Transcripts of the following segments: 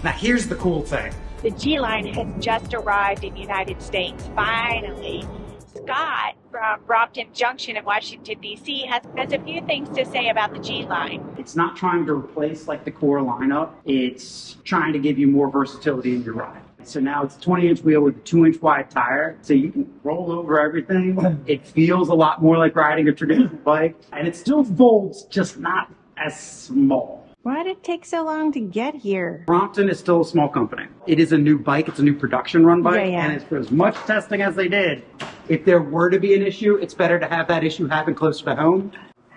Now here's the cool thing. The G-Line has just arrived in the United States, finally. Scott from Brompton Junction in Washington, D.C. has a few things to say about the G-Line. It's not trying to replace like the core lineup. It's trying to give you more versatility in your ride. So now it's a 20-inch wheel with a 2-inch wide tire. So you can roll over everything. It feels a lot more like riding a traditional bike. And it still folds, just not as small. Why did it take so long to get here? Brompton is still a small company. It is a new bike. It's a new production run bike. Yeah. And it's for as much testing as they did. If there were to be an issue, it's better to have that issue happen closer to home.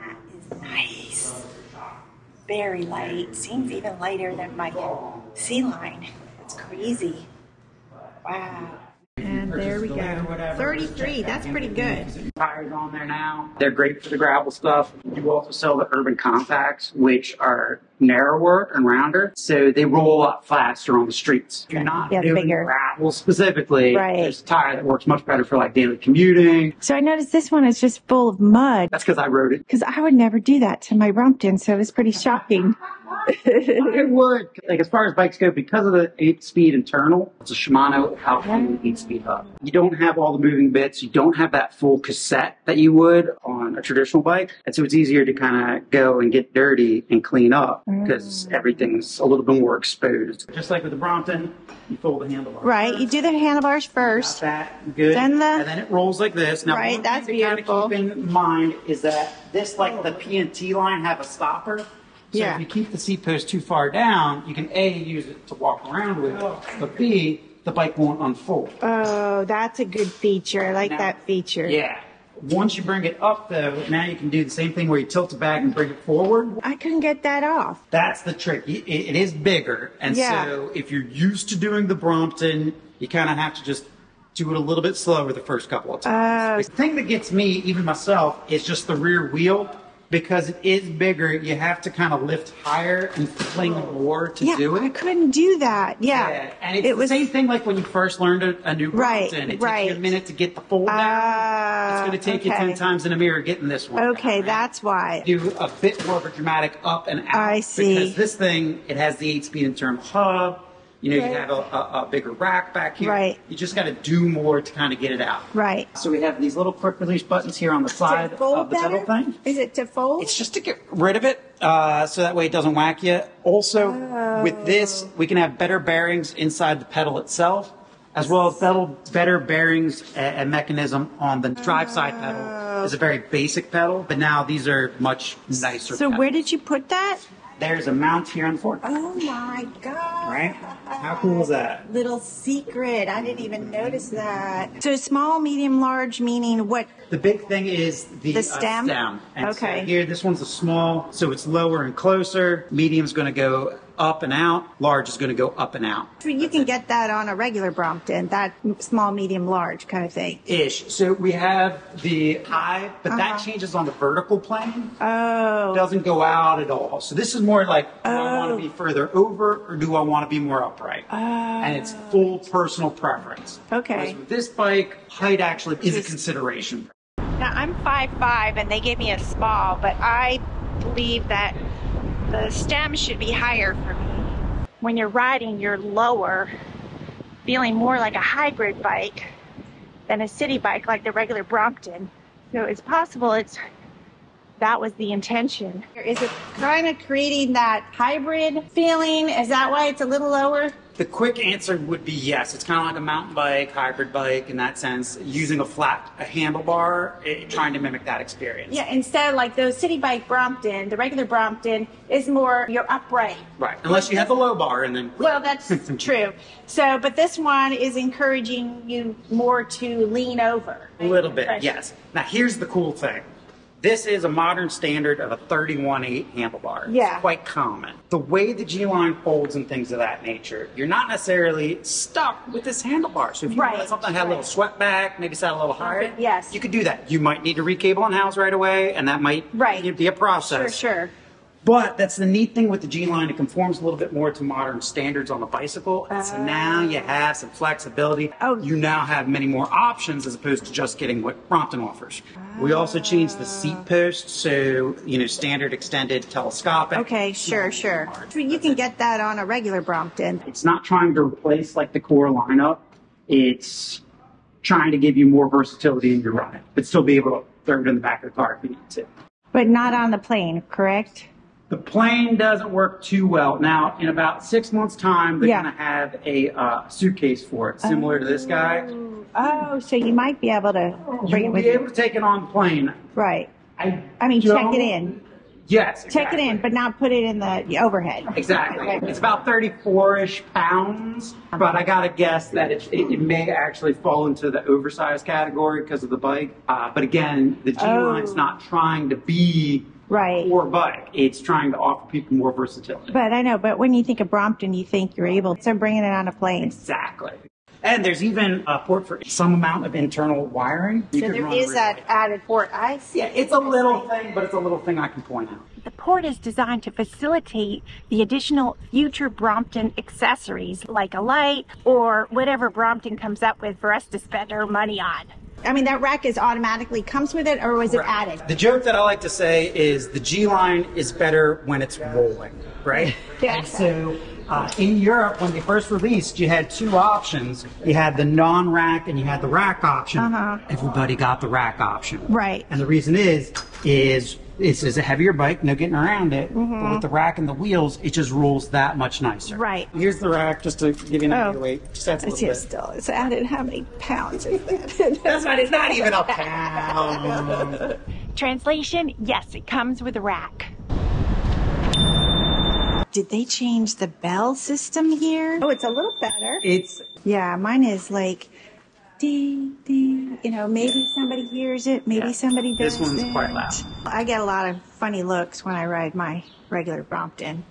That is nice. Very light. Seems even lighter than my C-Line. It's crazy. Wow. And there we go. 33, that's pretty good. Tires on there now. They're great for the gravel stuff. You also sell the urban compacts, which are narrower and rounder, so they roll a lot faster on the streets. If you're not doing bigger gravel specifically, right. There's a tire that works much better for like daily commuting. So I noticed this one is just full of mud. That's because I rode it. Because I would never do that to my Brompton, so it was pretty shocking. It would. Like as far as bikes go, because of the 8-speed internal, it's a Shimano Alpine 8-speed hub. You don't have all the moving bits. You don't have that full cassette that you would on a traditional bike. And so it's easier to kind of go and get dirty and clean up because everything's a little bit more exposed. Just like with the Brompton, you fold the handlebars. Right, you do the handlebars first. That, good. Then and then it rolls like this. Now, right, one that's thing to beautiful. kind of keep in mind is that this, like the P&T line, have a stopper. So if you keep the seat post too far down, you can A, use it to walk around with, but B, the bike won't unfold. Oh, that's a good feature. I like that feature. Yeah. Once you bring it up, though, now you can do the same thing where you tilt it back and bring it forward. I couldn't get that off. That's the trick. It is bigger, and so if you're used to doing the Brompton, you kind of have to just do it a little bit slower the first couple of times. The thing that gets me, even myself, is just the rear wheel. Because it is bigger, you have to kind of lift higher and fling more to do it. I couldn't do that. And it's the same thing like when you first learned a new Brompton. It takes you a minute to get the fold down. It's going to take you 10 times in a mirror getting this one. Okay, down, that's why. Do a bit more of a dramatic up and out. I see. Because this thing, it has the 8-speed internal hub. You know, you have a bigger rack back here. Right. You just got to do more to kind of get it out. Right. So we have these little quick release buttons here on the side of the pedal thing. Is it to fold? It's just to get rid of it, so that way it doesn't whack you. Also, with this, we can have better bearings inside the pedal itself, as well as better bearings and mechanism on the drive side pedal. It's a very basic pedal, but now these are much nicer So pedals. where did you put that? There's a mount here on the fork. Oh my God. Right? How cool is that? Little secret. I didn't even notice that. So small, medium, large, meaning what? The big thing is the stem? And so here, this one's a small, so it's lower and closer. Medium's going to go up and out. Large is going to go up and out. So you can get that on a regular Brompton, that small, medium, large kind of thing. Ish. So we have the high, but that changes on the vertical plane. Oh. It doesn't go out at all. So this is more like, do I want to be further over or do I want to be more upright? And it's full personal preference. Okay. Whereas with this bike, height actually is a consideration. Now, I'm 5'5", and they gave me a small, but I believe that the stem should be higher for me. When you're riding, you're lower, feeling more like a hybrid bike than a city bike like the regular Brompton. So it's possible that was the intention. Is it kind of creating that hybrid feeling? Is that why it's a little lower? The quick answer would be yes. It's kind of like a mountain bike, hybrid bike in that sense, using a handlebar, trying to mimic that experience. Yeah, instead like those city bike Brompton, the regular Brompton is more, you're upright. Right, unless you have the low bar and then... Well, that's true. So, but this one is encouraging you more to lean over. A little bit, yes. Now here's the cool thing. This is a modern standard of a 31/8 handlebar. Yeah. It's quite common. The way the G-Line folds and things of that nature, you're not necessarily stuck with this handlebar. So if you want something that had a little swept back, maybe sat a little higher, yes, you could do that. You might need to recable and house right away, and that might be a process. Sure. But that's the neat thing with the G-Line. It conforms a little bit more to modern standards on the bicycle. So now you have some flexibility. You now have many more options as opposed to just getting what Brompton offers. We also changed the seat post, so, standard, extended, telescopic. Okay, sure. So you can get that on a regular Brompton. It's not trying to replace like the core lineup. It's trying to give you more versatility in your ride, but still be able to throw it in the back of the car if you need to. But not on the plane, correct? The plane doesn't work too well. Now, in about 6 months' time, they're going to have a suitcase for it, similar to this guy. Oh, so you might be able to bring it with you. You'll be able to take it on the plane. Right. I mean, check it in. Yes, exactly. Check it in, but not put it in the overhead. Exactly. It's about 34-ish pounds, but I got to guess that it may actually fall into the oversized category because of the bike. But again, the G-Line's not trying to be a core bike. It's trying to offer people more versatility. But I know, but when you think of Brompton, you think you're able to bring it on a plane. Exactly. And there's even a port for some amount of internal wiring. So there is that added port. I see. Yeah, it's a little thing, but it's a little thing I can point out. The port is designed to facilitate the additional future Brompton accessories like a light or whatever Brompton comes up with for us to spend our money on. I mean, that rack is automatically comes with it, or was it added? The joke that I like to say is the G-Line is better when it's rolling, right? Yeah. And so in Europe, when they first released, you had two options. You had the non-rack and you had the rack option. Everybody got the rack option. Right. And the reason is it's a heavier bike, no getting around it. But with the rack and the wheels, it just rolls that much nicer. Right. Here's the rack, just to give you an idea of weight. Just adds a little bit. Still, it's added. How many pounds is that? It's not even a pound. Translation, yes, it comes with a rack. Did they change the bell system here? Oh, it's a little better. Yeah, mine is like ding, ding. Maybe somebody hears it, maybe somebody doesn't. This one's quite loud. I get a lot of funny looks when I ride my regular Brompton.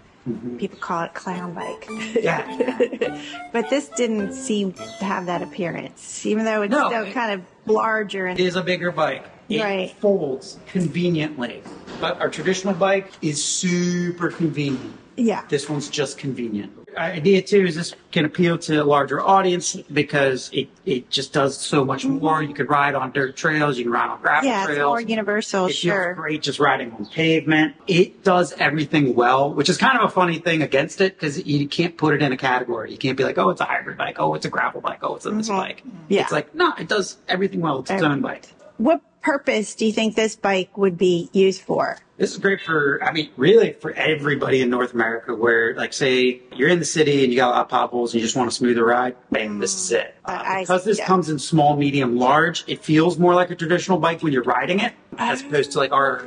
People call it clown bike. Yeah. But this didn't seem to have that appearance, even though it's still kind of larger. It is a bigger bike. It folds conveniently. But our traditional bike is super convenient. Yeah. This one's just convenient. Idea too is this can appeal to a larger audience because it just does so much more. You could ride on dirt trails, you can ride on gravel trails. Yeah, it's more universal, it feels great just riding on pavement. It does everything well, which is kind of a funny thing against it because you can't put it in a category. You can't be like, oh, it's a hybrid bike, oh, it's a gravel bike, oh, it's a this bike. Yeah. It's like, no, it does everything well. It's its own bike. What purpose do you think this bike would be used for? This is great for, really for everybody in North America where, like, say, you're in the city and you got a lot of potholes and you just want a smoother ride, bam, this is it. Because this comes in small, medium, large, it feels more like a traditional bike when you're riding it, as opposed to, like, our,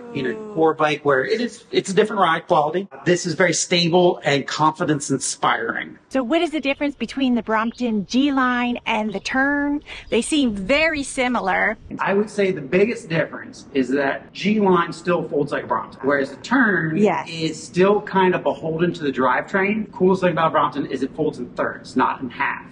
core bike where it's a different ride quality. This is very stable and confidence-inspiring. So what is the difference between the Brompton G-Line and the Tern? They seem very similar. I would say the biggest difference is that G-Line still folds like a Brompton, whereas the Tern is still kind of beholden to the drivetrain. The coolest thing about Brompton is it folds in thirds, not in half.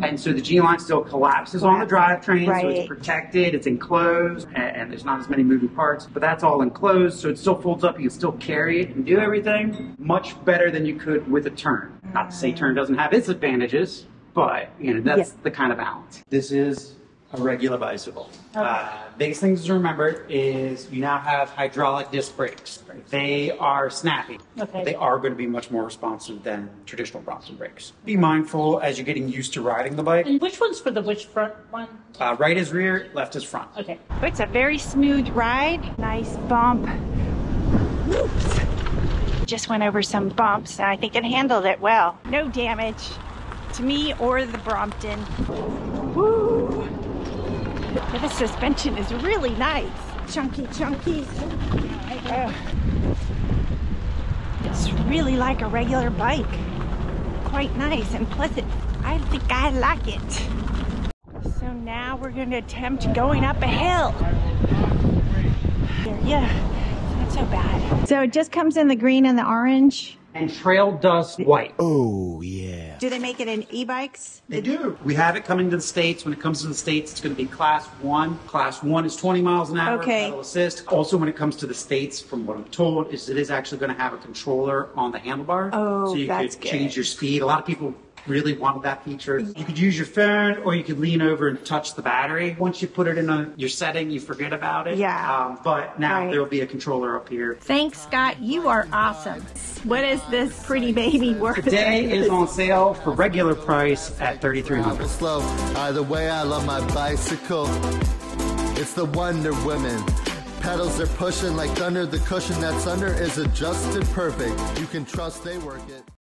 And so the G-Line still collapses on the drivetrain, so it's protected, it's enclosed, and there's not as many moving parts, but that's all enclosed, so it still folds up, you can still carry it and do everything much better than you could with a Tern. Not to say Tern doesn't have its advantages, but that's the kind of balance. This is a regular bicycle. Biggest things to remember is you now have hydraulic disc brakes. They are snappy. They are going to be much more responsive than traditional Brompton brakes. Be mindful as you're getting used to riding the bike. And which one's for the which front one? Right is rear, left is front. Okay. It's a very smooth ride. Nice bump. Oops. Just went over some bumps and I think it handled it well. No damage to me or the Brompton. Woo! The suspension is really nice. Chunky. It's really like a regular bike. Quite nice and pleasant. I think I like it. So now we're going to attempt going up a hill. Yeah, it's not so bad. So it just comes in the green and the orange? And trail dust white. Oh, yeah. Do they make it in e-bikes? They do. We have it coming to the States. When it comes to the States, it's going to be Class 1. Class 1 is 20 miles an hour, Okay. pedal assist. Also, when it comes to the States, from what I'm told, is it is actually going to have a controller on the handlebar. Oh, so you that's could good. change your speed. A lot of people really wanted that feature. You could use your phone, or you could lean over and touch the battery. Once you put it in your setting, you forget about it. Yeah. But now Right. there will be a controller up here. Thanks, Scott. You are awesome. What is this pretty baby worth? Today is on sale for regular price at $3,300. Slow. Either way, I love my bicycle. It's the Wonder Woman. Pedals are pushing like thunder. The cushion that's under is adjusted perfect. You can trust they work it.